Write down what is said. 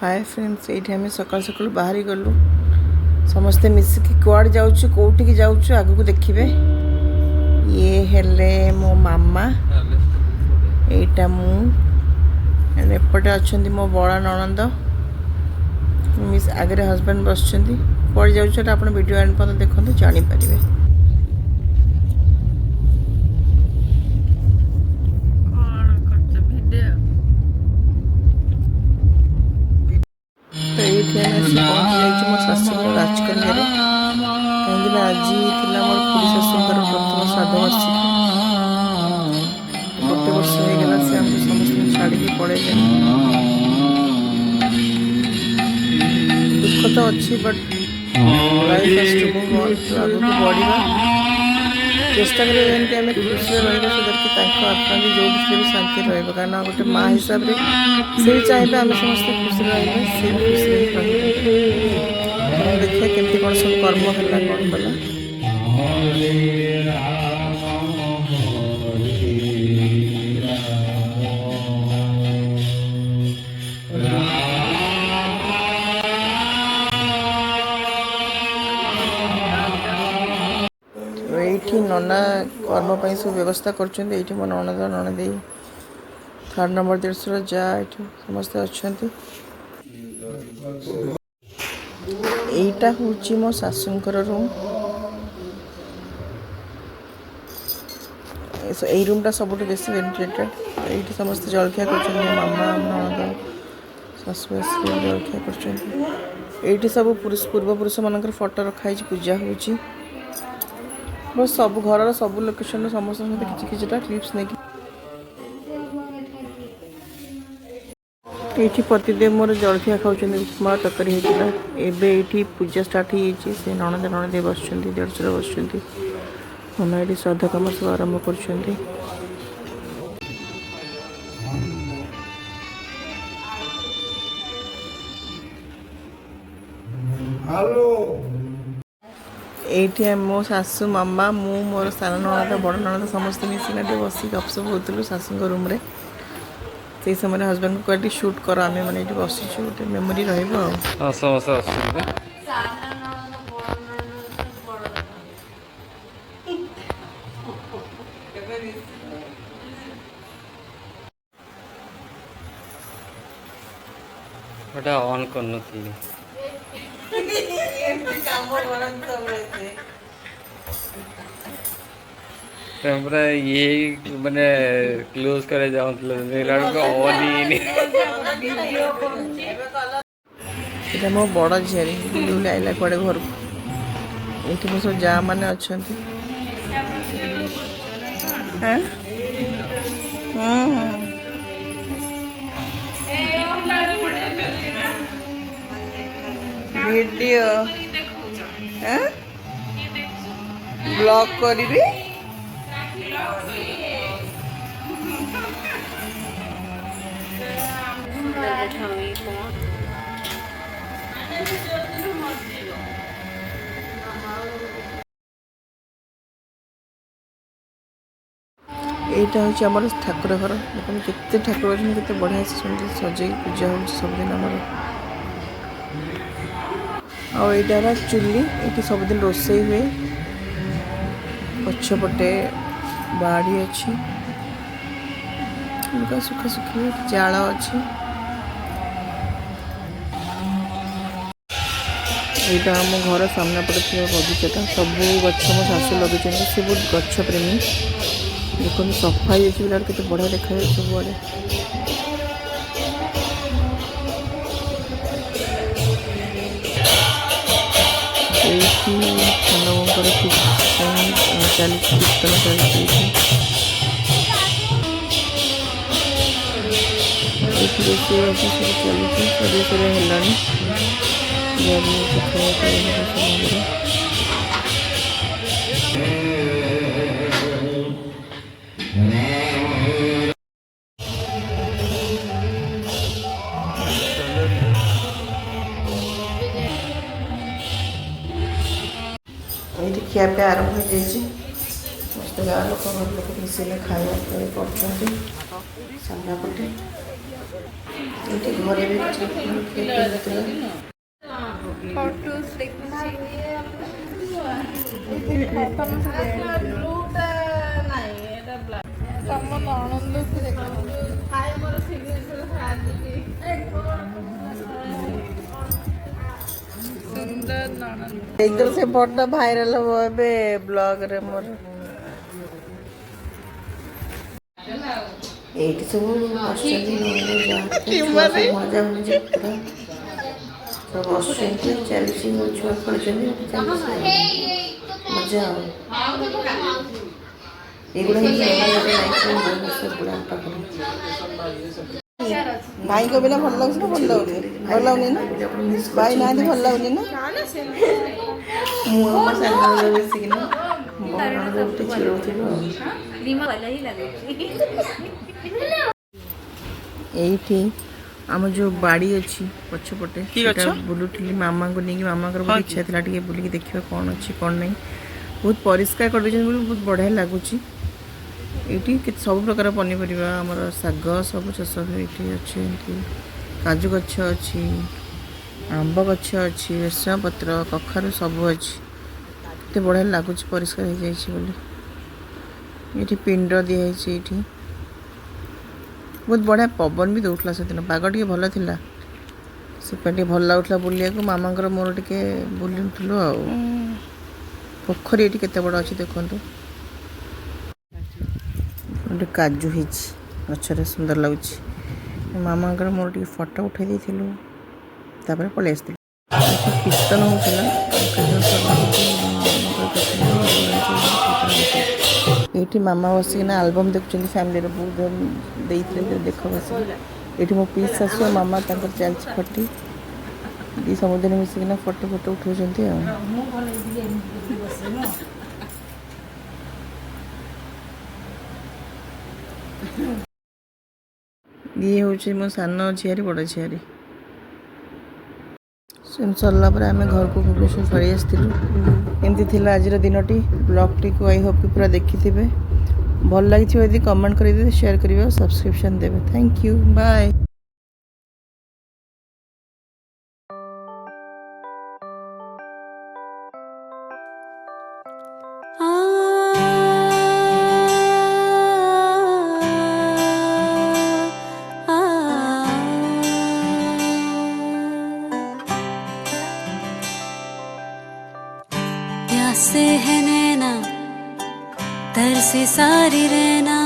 Hi friends, ये आम सकाल सकाल बाहरी गलु समस्ते मिसिकी कुआड़ जाऊँ कौटिकी जाऊँ आग को देखिए। ये हेले मो मामा एटा मुझे अच्छा मो बड़ा ननंद मिस आगे हजबैंड बस कुआड़ जाऊँ आप वीडियो एंड पर्यटन देखते जानीपारे। तो ये पहुँची जाइए मो शाशु राजकन्या कहीं आज मोर खुड़ी शाशुर प्रथम श्राद्धवार्षिकी गोटे वर्ष होगा से आम समस्त छाड़ी पड़े। दुख तो अच्छी but life has to move on. आगे को बढ़िया चेष्टा करें आम खुशी रहा सो कि आत्मा भी जो भी शांति रहा कारण गोटे माँ हिसाब से से भी चाहिए आम समस्त खुशी रहा सी भी खुशी देखिए केमती कौन सब कर्म है कौन कला। ये नना कर्म सब व्यवस्था कर मो ननद ननदी 3rd नंबर देशर जा ये समस्ते अच्छा। यहीटा हूँ मो शाशुंकर रूम। यही रूमटा सब बेस वेंटिलेटेड। ये समस्त जलखिया कर मामा ननद शाशु आसिक जलखिया कर सब पूर्वपुरुष मान फोटो रखाई पूजा हो बस सब घर सब लोकेशन समस्त किसी क्लिप्स नहीं ये प्रतिदेव मोर जलखिया खाऊँ उपमा तरकारी होता एवं पूजा स्टार्ट हो ननद ननद बस देढ़शुर बस मामा ये श्राद्ध कम सब आरंभ कर। ये मो शाशु मामा मु मोर सान ननद बड़ ननद समस्त मिसिना बस गपसप होलु शाशु रूम रे। से समय हजबैंड को कहती शूट कर आम मैंने बस गोटे मेमोरी ऑन करना पूरा ये मैंने क्लोज करे जाऊँ मो बड़ झील आइला कड़े घर को ये मो सब जा मैंने अच्छा वीडियो ब्लॉग करी यहाँ हूँ आम ठाकुर घर देखते केते ठाकुर अच्छे केते बढ़िया से सजे पूजा हो सबदिन आमर आईटा चुली ये सबदिन रोसे हुए पछपटे बाड़ी अच्छी लुगा सुखा सुखी जाल अच्छी। यहाँ आम घर सामना पड़े बगीचा सब गच मो शाशु लगे से बहुत गछ प्रेमी देखो सफाई अच्छी बिराट के बढ़िया देखा सबुआड़े। खंडकर चली कीर्तन चलती रोषे सब चलती सजे सजे है ये खियापिया आरंभ हो जाए समस्त गाँव लोक घर लोक मिसिले खाया कर सामनापटे ଏଠି ଘରେ ବି କିଛି ହେଇଥିଲା। ଏଇଥର ସେ ଫଟୋ ଭାଇରାଲ ହବ ଏବେ ବ୍ଲଗରେ ମୋର। ଏଇଠି ସବୁ ବସିଛନ୍ତି ମଜା ମଜି ପୁରା ସବୁ ବସୁଛନ୍ତି ଚାଲିଛି ଛୁଆ ଖେଳୁଛନ୍ତି ମଜା ଆଉ ଏଇଗୁଡ଼ା ଭାଇଙ୍କ ବିନା ଭଲ ଲାଗୁଛି ନା ଭଲ ଲାଗୁନି ଭଲ ଲାଗୁନି ନା ଭାଇ ନାହାନ୍ତି ଭଲ ଲାଗୁନି ନା ମୁଁ ଆମ ସାଙ୍ଗ ମିଶିକିନା ଗୋଟେ ଚିଡ଼ଉଥିଲୁ ଆଉ ଏଇଠି ଆମ ଯେଉଁ ବାଡ଼ି ଅଛି ପଛପଟେ ସେଟା ବୁଲୁଥିଲି ମାମାଙ୍କୁ ନେଇକି ମାମାଙ୍କର ବହୁତ ଇଚ୍ଛା ଥିଲା ଟିକେ ବୁଲିକି ଦେଖିବା କ'ଣ ଅଛି କ'ଣ ନାହିଁ ବହୁତ ପରିଷ୍କାର କରିଦେଇଛନ୍ତି ବୋଲି ବହୁତ ବଢ଼ିଆ ଲାଗୁଛି ଏଇଠି ସବୁ ପ୍ରକାର ପନିପରିବା ଆମର ଶାଗ ସବୁ ଚାଷ ହୁଏ ଏଇଠି ଅଛି ଏମିତି କାଜୁ ଗଛ ଅଛି ଆମ୍ବ ଗଛ ଅଛି ଭେସୁଙ୍ଗା ପତ୍ର କଖାରୁ ସବୁ ଅଛି କେତେ ବଢ଼ିଆ ଲାଗୁଛି ପରିଷ୍କାର ହେଇଯାଇଛି ବୋଲି ଏଇଠି ପିଣ୍ଡ ଦିଆହେଇଛି ଏଇଠି ବହୁତ ବଢ଼ିଆ ପବନ ବି ଦେଉଥିଲା ସେଦିନ ପାଗ ଟିକେ ଭଲ ଥିଲା ସେଥିପାଇଁ ଟିକେ ଭଲ ଲାଗୁଥିଲା ବୁଲିବାକୁ ମାମାଙ୍କର ମୋର ଟିକେ ବୁଲୁଥିଲୁ ଆଉ ପୋଖରୀ ଏଇଠି କେତେ ବଡ଼ ଅଛି ଦେଖନ୍ତୁ ଗୋଟେ କାଜୁ ହେଇଛି ଗଛରେ ସୁନ୍ଦର ଲାଗୁଛି ମାମାଙ୍କର ମୋର ଟିକେ ଫଟୋ ଉଠାଇ ଦେଇଥିଲୁ ତାପରେ ପଳେଇ ଆସିଥିଲୁ କୀର୍ତ୍ତନ ହେଉଥିଲା ଏଇଠି ମାମା ବସିକିନା ଆଲବମ୍ ଦେଖୁଛନ୍ତି ଫ୍ୟାମିଲିର ବହୁତ ଦେଇଥିଲେ ଦେଖ ବସିକି ଏଇଠି ମୋ ପିଇସି ଶାଶୁ ମାମା ତାଙ୍କର ଚାଲିଛି ଫଟୋ ଦୁଇ ସମୁଦ୍ର ମିଶିକିନା ଫଟୋ ଉଠାଉଛନ୍ତି ଆଉ ଇଏ ହେଉଛି ମୋ ସାନ ଝିଆରୀ ବଡ଼ ଝିଆରୀ ସରିଲା ପରେ ଆମେ ଘରକୁ ଭୁବନେଶ୍ୱର ଫେରି ଆସିଥିଲୁ ଏମିତି ଥିଲା ଆଜିର ଦିନଟି ବ୍ଲଗ୍ଟିକୁ ଆଇ ହୋପ୍ କି ପୁରା ଦେଖିଥିବେ ଭଲ ଲାଗିଥିବ ଯଦି କମେଣ୍ଟ କରିଦେବେ ସେୟାର କରିବେ ଆଉ ସବସ୍କ୍ରିପସନ୍ ଦେବେ ଥ୍ୟାଙ୍କ ୟୁ ବାଏ प्यासे है नैना तरसे सारी रहना